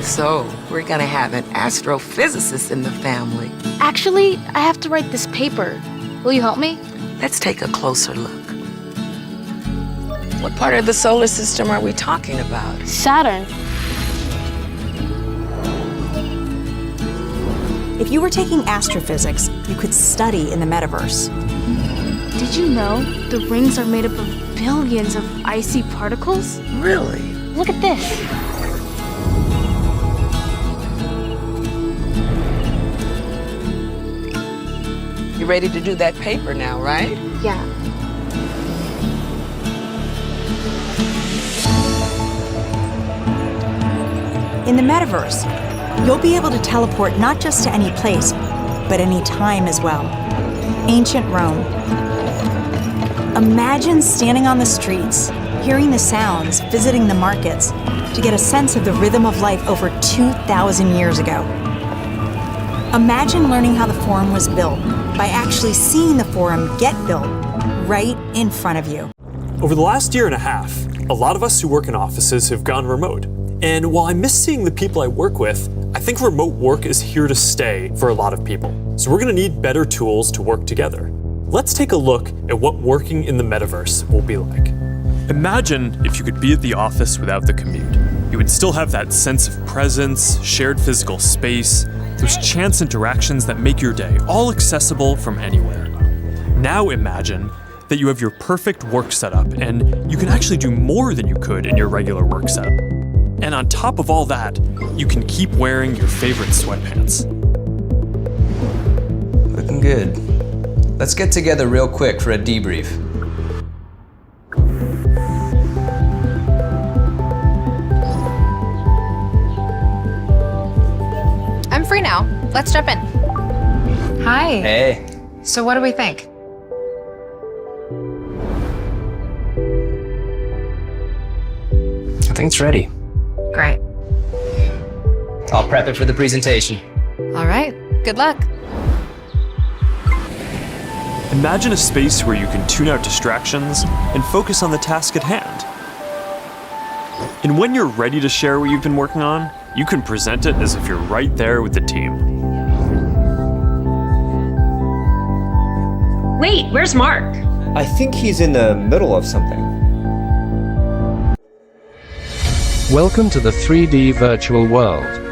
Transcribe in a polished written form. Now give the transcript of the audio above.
So, we're gonna have an astrophysicist in the family. Actually, I have to write this paper. Will you help me? Let's take a closer look. What part of the solar system are we talking about? Saturn. If you were taking astrophysics, you could study in the metaverse. Did you know the rings are made up of billions of icy particles? Really? Look at this. You ready to do that paper now, right? Yeah. In the metaverse, you'll be able to teleport not just to any place, but any time as well. Ancient Rome. Imagine standing on the streets, hearing the sounds, visiting the markets, to get a sense of the rhythm of life over 2,000 years ago. Imagine learning how the Forum was built by actually seeing the Forum get built right in front of you. Over the last year and a half, a lot of us who work in offices have gone remote. And while I miss seeing the people I work with, I think remote work is here to stay for a lot of people. So we're gonna need better tools to work together. Let's take a look at what working in the metaverse will be like. Imagine if you could be at the office without the commute. You would still have that sense of presence, shared physical space, those chance interactions that make your day all accessible from anywhere. Now imagine that you have your perfect work setup and you can actually do more than you could in your regular work setup. And on top of all that, you can keep wearing your favorite sweatpants. Looking good. Let's get together real quick for a debrief. I'm free now. Let's jump in. Hi. Hey. So what do we think? I think it's ready. Great. I'll prep it for the presentation. All right. Good luck. Imagine a space where you can tune out distractions and focus on the task at hand. And when you're ready to share what you've been working on, you can present it as if you're right there with the team. Wait, where's Mark? I think he's in the middle of something. Welcome to the 3D virtual world.